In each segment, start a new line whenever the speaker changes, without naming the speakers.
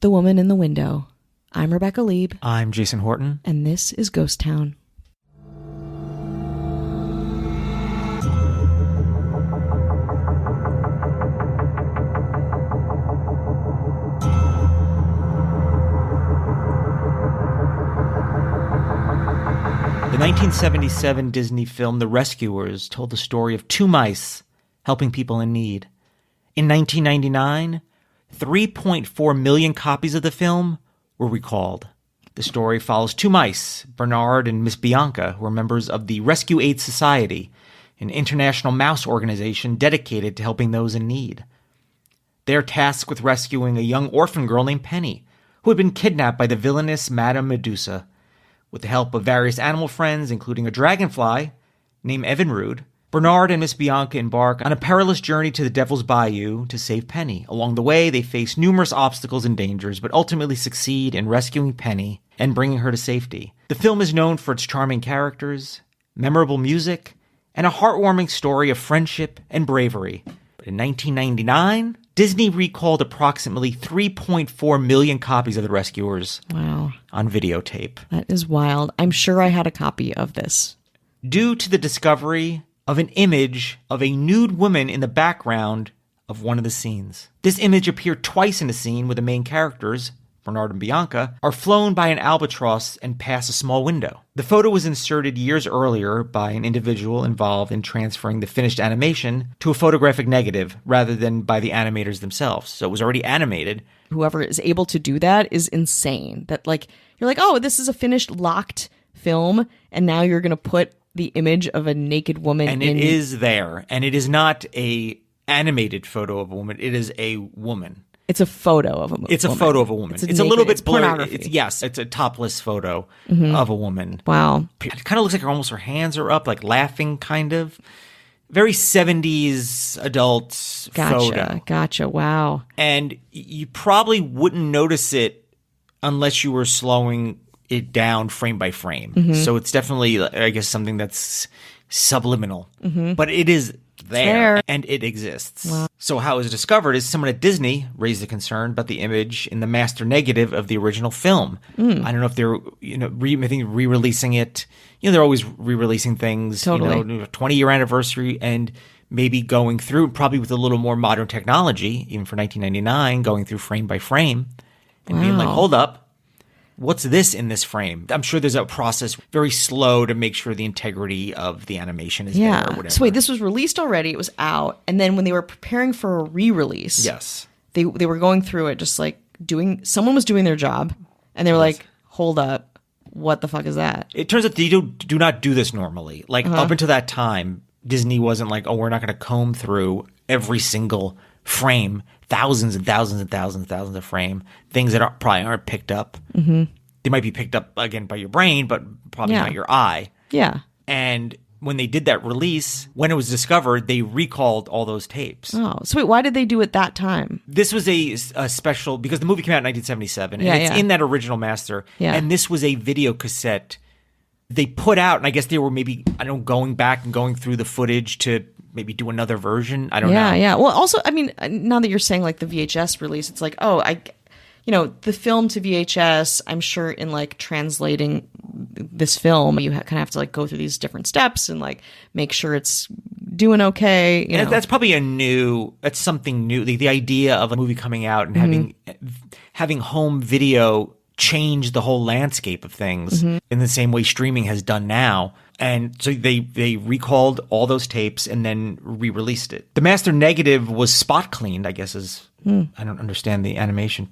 The Woman in the Window. I'm Rebecca Lieb.
I'm Jason Horton.
And this is Ghost Town.
The 1977 Disney film The Rescuers told the story of two mice helping people in need. In 1999, 3.4 million copies of the film were recalled. The story follows two mice, Bernard and Miss Bianca, who are members of the Rescue Aid Society, an international mouse organization dedicated to helping those in need. They are tasked with rescuing a young orphan girl named Penny, who had been kidnapped by the villainous Madame Medusa. With the help of various animal friends, including a dragonfly named Evinrude, Bernard and Miss Bianca embark on a perilous journey to the Devil's Bayou to save Penny. Along the way, they face numerous obstacles and dangers, but ultimately succeed in rescuing Penny and bringing her to safety. The film is known for its charming characters, memorable music, and a heartwarming story of friendship and bravery. But in 1999, Disney recalled approximately 3.4 million copies of The Rescuers.
Wow.
On videotape.
That is wild. I'm sure I had a copy of this.
Due to the discovery of an image of a nude woman in the background of one of the scenes. This image appeared twice in the scene where the main characters, Bernard and Bianca, are flown by an albatross and pass a small window. The photo was inserted years earlier by an individual involved in transferring the finished animation to a photographic negative rather than by the animators themselves. So it was already animated.
Whoever is able to do that is insane. That you're like, oh, this is a finished locked film, and now you're going to put the image of a naked woman
and
in.
It is there. And it is not a animated photo of a woman. It is a woman.
It's a photo of a woman.
It's a photo of a woman. It's a little bit blurry. Pornography. It's a topless photo of a woman.
Wow.
It kind of looks like her hands are up, like laughing, kind of. Very 70s adult photo.
Gotcha. Wow.
And you probably wouldn't notice it unless you were slowing it down frame by frame. Mm-hmm. So it's definitely, I guess, something that's subliminal. Mm-hmm. But it is there and it exists. Wow. So how it was discovered is someone at Disney raised a concern about the image in the master negative of the original film. I don't know if they're re-releasing it. They're always re-releasing things.
Totally.
20-year anniversary, and maybe going through, probably with a little more modern technology, even for 1999, going through frame by frame and being like, hold up. What's this in this frame? I'm sure there's a process very slow to make sure the integrity of the animation is there or whatever.
So wait, this was released already. It was out. And then when they were preparing for a re-release,
yes,
they were going through it just like someone was doing their job. And they were like, hold up. What the fuck is that?
It turns out they do not do this normally. Like up until that time, Disney wasn't like, oh, we're not going to comb through every single frame. Thousands and thousands and thousands and thousands of frame. Things that probably aren't picked up. Mm-hmm. They might be picked up, again, by your brain, but probably not your eye.
Yeah.
And when they did that release, when it was discovered, they recalled all those tapes.
Oh, so wait, why did they do it that time?
This was a special, because the movie came out in 1977, and it's in that original master.
Yeah.
And this was a video cassette they put out, and I guess they were maybe, going back and going through the footage to maybe do another version. I don't know.
Yeah. Well, also, now that you're saying like the VHS release, it's like, the film to VHS, I'm sure in like translating this film, you kind of have to like go through these different steps and like make sure it's doing okay.
That's probably that's something new. The idea of a movie coming out and having home video change the whole landscape of things in the same way streaming has done now. And so they recalled all those tapes and then re-released it. The master negative was spot cleaned, I guess I don't understand the animation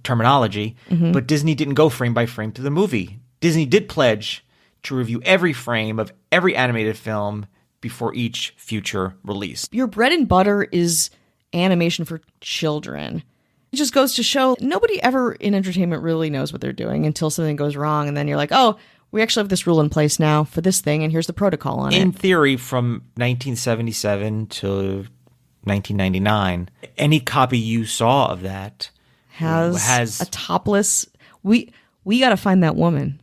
terminology, but Disney didn't go frame by frame to the movie. Disney did pledge to review every frame of every animated film before each future release.
Your bread and butter is animation for children. It just goes to show nobody ever in entertainment really knows what they're doing until something goes wrong. And then you're like, oh, we actually have this rule in place now for this thing, and here's the protocol on it.
In theory, from 1977 to 1999, any copy you saw of that has
a topless. We got to find that woman.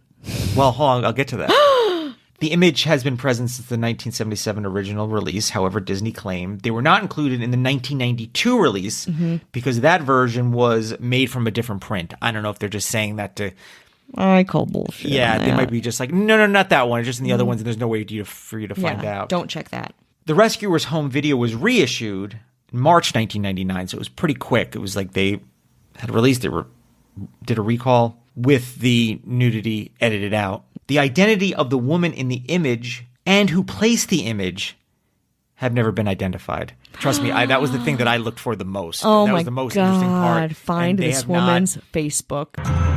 Well, hold on, I'll get to that. The image has been present since the 1977 original release. However, Disney claimed they were not included in the 1992 release because that version was made from a different print. I don't know if they're just saying that to...
I call bullshit.
Yeah,
on
they
that.
might be just like, no, not that one. It's just in the other ones, and there's no way for you to find out.
Don't check that.
The Rescuers home video was reissued in March 1999, so it was pretty quick. It was like they had released it, did a recall with the nudity edited out. The identity of the woman in the image and who placed the image have never been identified. Trust me, that was the thing that I looked for the most.
Oh
that
my
was the most
God.
interesting part.
Find
And they
this
have not-
woman's Facebook.